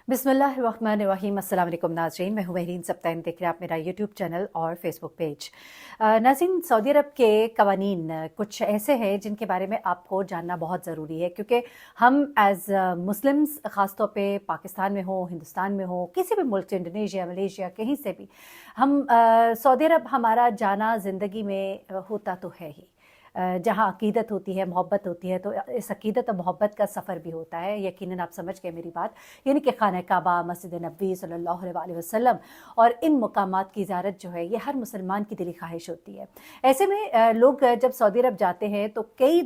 बिस्मिल्लाहिर्रहमानिर्रहीम। अस्सलाम वालेकुम नाज़रीन, मैं हूँ महरीन सब्ताइन। देख रहे हैं आप मेरा यूट्यूब चैनल और फेसबुक पेज। नाज़रीन, सऊदी अरब के कवानीन कुछ ऐसे हैं जिनके बारे में आपको जानना बहुत ज़रूरी है, क्योंकि हम एज़ मुस्लिम्स ख़ास तौर पे पाकिस्तान में हो, हिंदुस्तान में हो, किसी भी मुल्क, इंडोनेशिया, मलेशिया, कहीं से भी हम सऊदी अरब हमारा जाना ज़िंदगी में होता तो है ही। जहाँ अकीदत होती है, मोहब्बत होती है, तो इस अकीदत और मोहब्बत का सफ़र भी होता है। यकीनन आप समझ गए मेरी बात, यानी कि खाना काबा, मस्जिद नबी सल्लल्लाहु अलैहि वसल्लम और इन मकामात की ज़ियारत जो है ये हर मुसलमान की दिली ख्वाहिश होती है। ऐसे में लोग जब सऊदी अरब जाते हैं तो कई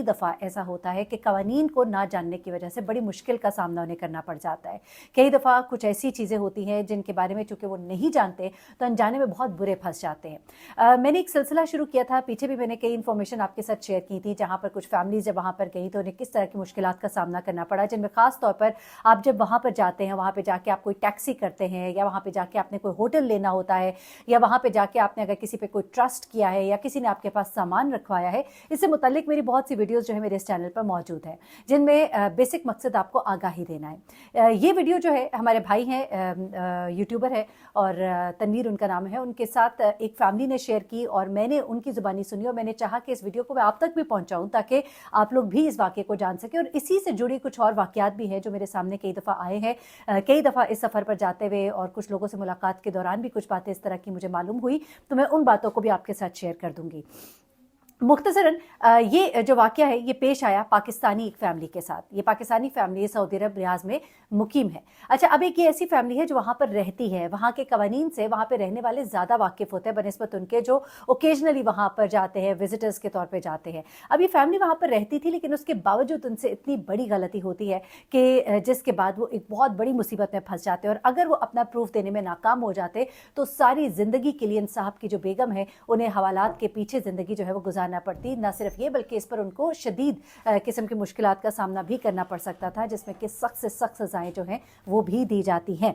दफ़ा ऐसा होता है कि कवानीन को ना जानने की वजह से बड़ी मुश्किल का सामना उन्हें करना पड़ जाता है। कई दफ़ा कुछ ऐसी चीज़ें होती हैं जिनके बारे में चूँकि वो नहीं जानते तो अनजाने में बहुत बुरे फंस जाते हैं। मैंने एक सिलसिला शुरू किया था, पीछे भी मैंने कई इन्फॉर्मेशन आपके साथ शेयर की थी, जहां पर कुछ फैमिलीज जब वहां पर गई तो उन्हें किस तरह की मुश्किलात का सामना करना पड़ा, जिनमें खास तौर पर आप जब वहां पर जाते हैं, वहां पे जाके आप कोई टैक्सी करते हैं या वहां पे जाके आपने कोई होटल लेना होता है या वहां पे जाके आपने अगर किसी पे कोई ट्रस्ट किया है या किसी ने आपके पास सामान रखवाया है, इससे मुतालिक मेरी बहुत सी वीडियोस जो है मेरे इस चैनल पर मौजूद है, जिनमें बेसिक मकसद आपको आगाही देना है। ये वीडियो जो है हमारे भाई हैं, यूट्यूबर है और तनवीर उनका नाम है, उनके साथ एक फैमिली ने शेयर की और मैंने उनकी ज़ुबानी सुनी और मैंने चाहा कि इस वीडियो को मैं आप तक भी पहुंचाऊं ताकि आप लोग भी इस वाक़े को जान सकें। और इसी से जुड़ी कुछ और वाक़यात भी हैं जो मेरे सामने कई दफ़ा आए हैं, कई दफ़ा इस सफ़र पर जाते हुए और कुछ लोगों से मुलाकात के दौरान भी कुछ बातें इस तरह की मुझे मालूम हुई, तो मैं उन बातों को भी आपके साथ शेयर कर दूंगी। मुख्तसरन ये जो वाक़या है ये पेश आया पाकिस्तानी एक फैमिली के साथ। ये पाकिस्तानी फैमिली सऊदी अरब रियाज में मुकीम है। अच्छा, अब एक ये ऐसी फैमिली है जो वहाँ पर रहती है, वहाँ के कवानीन से वहाँ पर रहने वाले ज़्यादा वाकिफ़ होते हैं बनिस्बत उनके जो ओकेजनली वहाँ पर जाते हैं, विजिटर्स के तौर पर जाते हैं। अब ये फैमिली वहाँ पर रहती थी, लेकिन उसके बावजूद उनसे इतनी बड़ी गलती होती है कि जिसके बाद वो एक बहुत बड़ी मुसीबत में फंस जाते हैं और अगर वो अपना प्रूफ देने में नाकाम हो जाते तो सारी ज़िंदगी के लिए इन साहब की जो बेगम है उन्हें हवालात के पीछे ज़िंदगी जो है वो गुजारना पड़ती। ना सिर्फ ये बल्कि इस पर उनको शदीद किस्म की मुश्किलात का सामना भी करना पड़ सकता था, जिसमें कि सख्त से सख्त सजाएं जो हैं वो भी दी जाती हैं।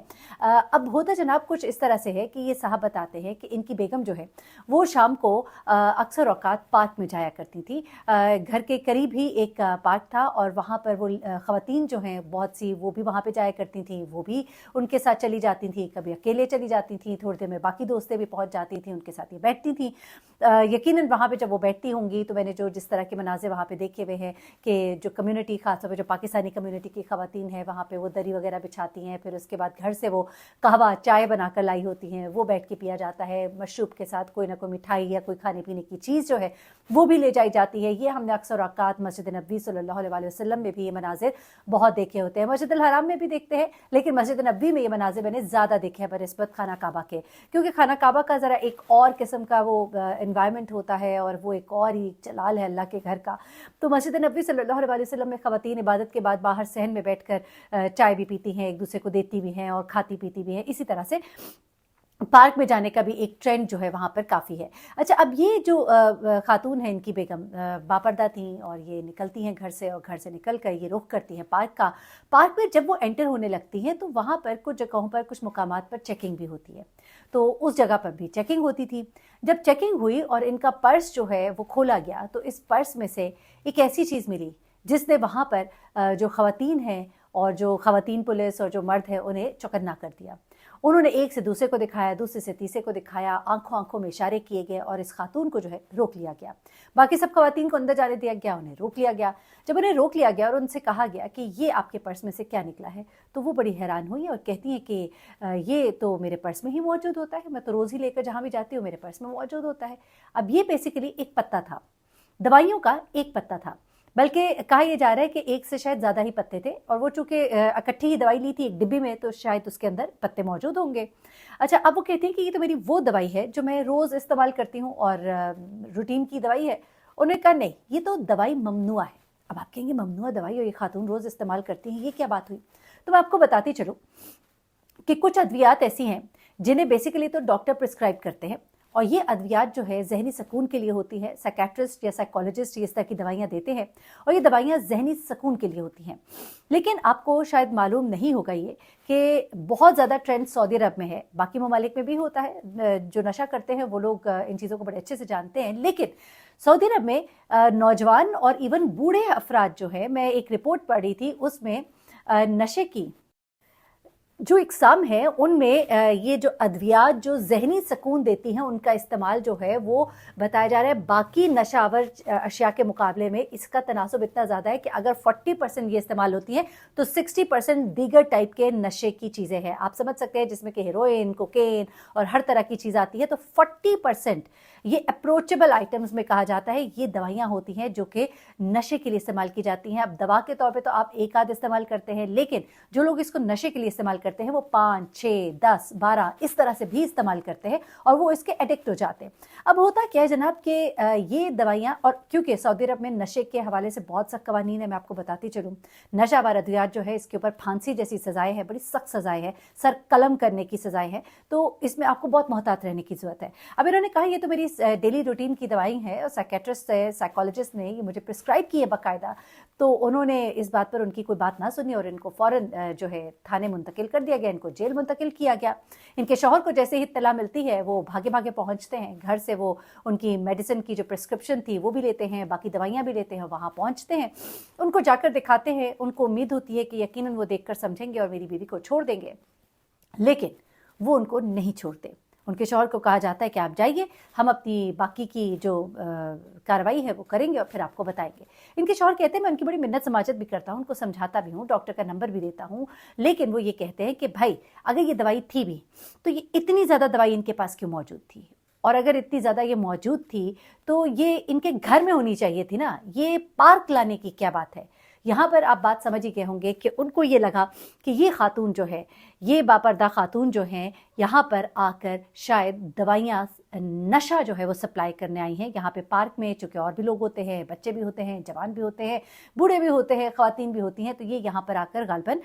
अब होता जनाब कुछ इस तरह से है कि ये साहब बताते हैं कि इनकी बेगम जो है वो शाम को अक्सर औकात पार्क में जाया करती थी। घर के करीब ही एक पार्क था और वहाँ पर वो ख़वातीन जो हैं बहुत सी वो भी वहाँ पर जाया करती थी, वो भी उनके साथ चली जाती थी, कभी अकेले चली जाती थी, थोड़ी देर में बाकी दोस्तें भी पहुँच जाती थी, उनके साथ ये बैठती थी। यकीनन वहाँ पे जब वो बैठती होंगी तो मैंने जो जिस तरह के मनाज़िर वहाँ पे देखे हुए हैं कि जो कम्युनिटी खासतौर पे जो पाकिस्तानी कम्युनिटी की ख़वातीन हैं वहाँ पे वो दरी वगैरह बिछाती हैं, फिर उसके बाद घर से वो कहवा चाय बनाकर लाई होती हैं, वो बैठ के पिया जाता है, मशरूब के साथ कोई ना कोई मिठाई या कोई खाने पीने की चीज़ जो है वो भी ले जाई जाती है। ये हमने अक्सर औकात मस्जिद नबी सल्लल्लाहु अलैहि वसल्लम में भी ये मनाजिर बहुत देखे होते हैं, मस्जिद अल हराम में भी देखते हैं, लेकिन मस्जिद नबी में ये मनाजिर मैंने ज़्यादा देखे हैं बनिस्बत खाना काबा के, क्योंकि खाना काबा का ज़रा एक और किस्म का वो एनवायरनमेंट होता है और वो एक और ही जलाल है अल्लाह के घर का। तो मस्जिद नबी सल्लल्लाहु अलैहि वसल्लम में ख़वातीन इबादत के बाद बाहर सहन में बैठकर चाय भी पीती हैं, एक दूसरे को देती भी हैं और खाती पीती भी हैं। इसी तरह से पार्क में जाने का भी एक ट्रेंड जो है वहाँ पर काफ़ी है। अच्छा, अब ये जो खातून है इनकी बेगम बापर्दा थी और ये निकलती हैं घर से और घर से निकल कर ये रुख करती हैं पार्क का। पार्क में जब वो एंटर होने लगती हैं तो वहाँ पर कुछ जगहों पर कुछ मुकामात पर चेकिंग भी होती है, तो उस जगह पर भी चेकिंग होती थी। जब चेकिंग हुई और इनका पर्स जो है वो खोला गया तो इस पर्स में से एक ऐसी चीज़ मिली जिसने वहाँ पर जो ख़वातीन हैं और जो ख़वातीन पुलिस और जो मर्द है उन्हें चौकन्ना कर दिया। उन्होंने एक से दूसरे को दिखाया, दूसरे से तीसरे को दिखाया, आंखों आंखों में इशारे किए गए और इस खातून को जो है रोक लिया गया। बाकी सब ख़वातीन को अंदर जाने दिया गया, उन्हें रोक लिया गया। जब उन्हें रोक लिया गया और उनसे कहा गया कि ये आपके पर्स में से क्या निकला है, तो वो बड़ी हैरान हुई और कहती हैं कि ये तो मेरे पर्स में ही मौजूद होता है, मैं तो रोज़ ही लेकर जहाँ भी जाती हूँ मेरे पर्स में मौजूद होता है। अब ये बेसिकली एक पत्ता था, दवाइयों का एक पत्ता था, बल्कि कहा यह जा रहा है कि एक से शायद ज़्यादा ही पत्ते थे और वो चूँकि इकट्ठी ही दवाई ली थी एक डिब्बी में तो शायद उसके अंदर पत्ते मौजूद होंगे। अच्छा, अब वो कहती हैं कि ये तो मेरी वो दवाई है जो मैं रोज़ इस्तेमाल करती हूँ और रूटीन की दवाई है। उन्होंने कहा नहीं, ये तो दवाई ममनुआ है। अब आप कहेंगे ममनुआ दवाई और ये खातून रोज़ इस्तेमाल करती हैं, ये क्या बात हुई? तो मैं आपको बताती चलूँ कि कुछ अद्वियात ऐसी हैं जिन्हें बेसिकली तो डॉक्टर प्रिस्क्राइब करते हैं और ये अद्वियात जो है जहनी सुकून के लिए होती है। साइकेट्रिस्ट या साइकोलॉजिस्ट इस तरह की दवाइयाँ देते हैं और ये दवाइयाँ जहनी सुकून के लिए होती हैं। लेकिन आपको शायद मालूम नहीं होगा ये कि बहुत ज़्यादा ट्रेंड सऊदी अरब में है, बाकी ममालिक में भी होता है। जो नशा करते हैं वो लोग इन चीज़ों को बड़े अच्छे से जानते हैं, लेकिन सऊदी अरब में नौजवान और इवन बूढ़े अफराद जो है, मैं एक रिपोर्ट पढ़ी थी उसमें नशे की जो इकसाम है उनमें ये जो अद्वियात जो ज़हनी सुकून देती हैं उनका इस्तेमाल जो है वो बताया जा रहा है बाकी नशावर अशिया के मुकाबले में इसका तनासुब इतना ज़्यादा है कि अगर 40% ये इस्तेमाल होती हैं तो 60% दीगर टाइप के नशे की चीज़ें हैं। आप समझ सकते हैं जिसमें कि हेरोइन, कोकेन और हर तरह की चीज़ आती है। तो 40% ये अप्रोचेबल आइटम्स में कहा जाता है ये दवाइयाँ होती हैं जो कि नशे के लिए इस्तेमाल की जाती हैं। अब दवा के तौर पे तो आप एक आध इस्तेमाल करते हैं, लेकिन जो लोग इसको नशे के लिए इस्तेमाल करते हैं वो 5, 6, 10, 12 इस तरह से भी इस्तेमाल करते हैं और वो इसके एडिक्ट हो जाते हैं। अब होता क्या है जनाब कि ये दवाइयाँ, और क्योंकि सऊदी अरब में नशे के हवाले से बहुत सख्त कवानीन है, मैं आपको बताती चलूँ। नशावर अद्वियात जो है इसके ऊपर फांसी जैसी सजाएं हैं, बड़ी सख्त सजाएं हैं, सर कलम करने की सजाएं हैं। तो इसमें आपको बहुत मोहतात रहने की ज़रूरत है। अब इन्होंने कहा ये तो मेरी डेली रूटीन की दवाई है और साइकेट्रिस्ट है, साइकोलॉजिस्ट ने ये मुझे प्रिस्क्राइब की है बाकायदा। तो उन्होंने इस बात पर उनकी कोई बात ना सुनी और इनको फ़ौरन जो है थाने मुंतकिल कर दिया गया, इनको जेल मुंतकिल किया गया। इनके शौहर को जैसे ही इत्तला मिलती है वो भागे भागे पहुंचते हैं घर से, वो उनकी मेडिसिन की जो प्रिस्क्रिप्शन थी वो भी लेते हैं, बाकी दवाइयाँ भी लेते हैं, वहाँ पहुँचते हैं, उनको जाकर दिखाते हैं। उनको उम्मीद होती है कि यकीनन वो देखकर समझेंगे और मेरी बीवी को छोड़ देंगे, लेकिन वो उनको नहीं छोड़ते। उनके शौहर को कहा जाता है कि आप जाइए, हम अपनी बाकी की जो कार्रवाई है वो करेंगे और फिर आपको बताएंगे। इनके शौहर कहते हैं मैं उनकी बड़ी मिन्नत समाजत भी करता हूँ, उनको समझाता भी हूँ, डॉक्टर का नंबर भी देता हूँ, लेकिन वो ये कहते हैं कि भाई अगर ये दवाई थी भी तो ये इतनी ज़्यादा दवाई इनके पास क्यों मौजूद थी, और अगर इतनी ज़्यादा ये मौजूद थी तो ये इनके घर में होनी चाहिए थी ना, ये पार्क लाने की क्या बात है। यहाँ पर आप बात समझ ही गए होंगे कि उनको ये लगा कि ये खातून जो है, ये बापर्दा खातून जो हैं, यहाँ पर आकर शायद दवाइयाँ नशा जो है वो सप्लाई करने आई हैं यहाँ पे पार्क में, चूँकि और भी लोग होते हैं, बच्चे भी होते हैं, जवान भी होते हैं, बूढ़े भी होते हैं, ख़वातीन भी होती हैं, तो ये यहाँ पर आकर गालबन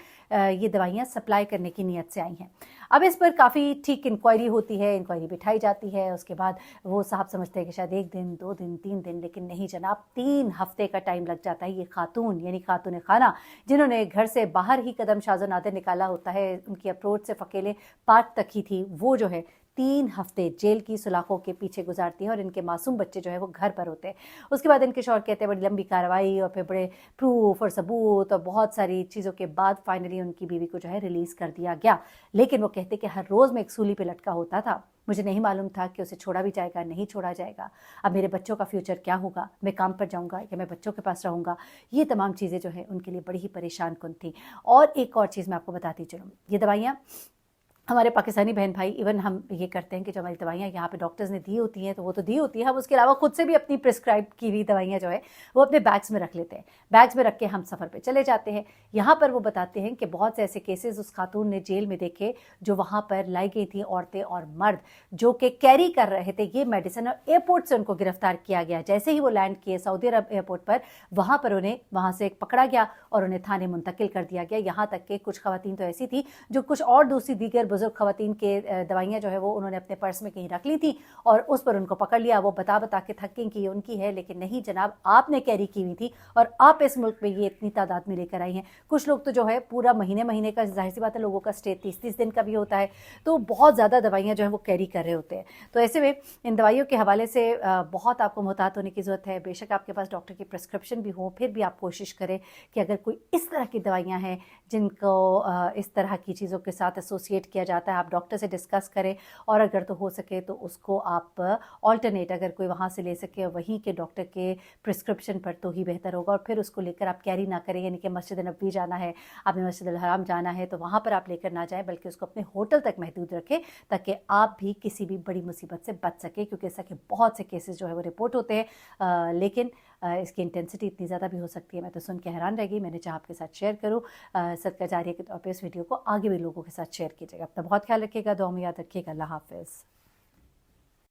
ये दवाइयाँ सप्लाई करने की नीयत से आई हैं। अब इस पर काफ़ी ठीक इंक्वायरी होती है, इंक्वायरी बिठाई जाती है, उसके बाद वो साहब समझते हैं कि शायद 1 दिन, 2 दिन, 3 दिन, लेकिन नहीं जनाब, 3 हफ्ते का टाइम लग जाता है। ये खातून यानी खातून खाना जिन्होंने घर से बाहर ही कदम शाज़ो नादिर निकाला होता है, उनकी अप्रोच से फकेले पार्क तक ही थी, वो जो है 3 हफ्ते जेल की सलाखों के पीछे गुजारती हैं और इनके मासूम बच्चे जो है वो घर पर होते हैं। उसके बाद इनके शौहर कहते हैं बड़ी लंबी कार्रवाई और फिर बड़े प्रूफ और सबूत और बहुत सारी चीज़ों के बाद फाइनली उनकी बीवी को जो है रिलीज़ कर दिया गया। लेकिन वो कहते कि हर रोज़ मैं एक सूली पे लटका होता था, मुझे नहीं मालूम था कि उसे छोड़ा भी जाएगा, नहीं छोड़ा जाएगा, अब मेरे बच्चों का फ्यूचर क्या होगा, मैं काम पर जाऊंगा या मैं बच्चों के पास रहूंगा। ये तमाम चीज़ें जो है उनके लिए बड़ी ही परेशान कुन थी। और एक और चीज़ मैं आपको बताती चलूँ, ये दवाइयाँ हमारे पाकिस्तानी बहन भाई इवन हम ये करते हैं कि जो हमारी दवाइयाँ यहाँ पे डॉक्टर्स ने दी होती हैं तो वो तो दी होती है, हम उसके अलावा खुद से भी अपनी प्रिस्क्राइब की हुई दवाइयाँ जो है वो अपने बैग्स में रख लेते हैं। बैग्स में रख के हम सफ़र पे चले जाते हैं। यहाँ पर वो बताते हैं कि बहुत से ऐसे केसेस उस खातून ने जेल में देखे जो वहाँ पर लाई गई थी औरतें और मर्द जो कि कैरी कर रहे थे ये मेडिसिन, और एयरपोर्ट से उनको गिरफ्तार किया गया। जैसे ही वो लैंड किए सऊदी अरब एयरपोर्ट पर, वहाँ पर उन्हें वहाँ से पकड़ा गया और उन्हें थाने मुंतकिल कर दिया गया। यहाँ तक कि कुछ खवातीन तो ऐसी थी जो कुछ और दूसरी दीगर बुजुर्ग खवातीन के दवाइयाँ जो है वो उन्होंने अपने पर्स में कहीं रख ली थी और उस पर उनको पकड़ लिया। वो बता के थक गई कि ये उनकी है, लेकिन नहीं जनाब, आपने कैरी की हुई थी और आप इस मुल्क में ये इतनी तादाद में लेकर आई हैं। कुछ लोग तो जो है पूरा महीने का, जाहिर सी बात है लोगों का स्टे 30-30 दिन का भी होता है, तो बहुत ज़्यादा दवाइयाँ जो है वो कैरी कर रहे होते हैं। तो ऐसे में इन दवाइयों के हवाले से बहुत आपको मोहतात होने की ज़रूरत है। बेशक आपके पास डॉक्टर की प्रिस्क्रिप्शन भी हो, फिर भी आप कोशिश करें कि अगर कोई इस तरह की दवाइयाँ हैं जिनको इस तरह की चीज़ों के साथ एसोसिएट किया जाता है, आप डॉक्टर से डिस्कस करें और अगर तो हो सके तो उसको आप ऑल्टरनेट अगर कोई वहाँ से ले सके वहीं के डॉक्टर के प्रिस्क्रिप्शन पर तो ही बेहतर होगा। और फिर उसको लेकर आप कैरी ना करें, यानी कि मस्जिद नबवी जाना है, आपने मस्जिद अल हराम जाना है तो वहाँ पर आप लेकर ना जाएं, बल्कि उसको अपने होटल तक महदूद रखें ताकि आप भी किसी भी बड़ी मुसीबत से बच सके, क्योंकि ऐसा कि बहुत से केसेस जो है वो रिपोर्ट होते हैं, लेकिन इसकी इंटेंसिटी इतनी ज़्यादा भी हो सकती है। मैं तो सुन के हैरान रह गई, मैंने चाहा आपके साथ शेयर करूँ, सदका जारिया के तौर पर इस वीडियो को आगे भी लोगों के साथ शेयर कीजिएगा। अपना बहुत ख्याल रखिएगा, दुआ में याद रखिएगा। अल्लाह हाफ़िज़।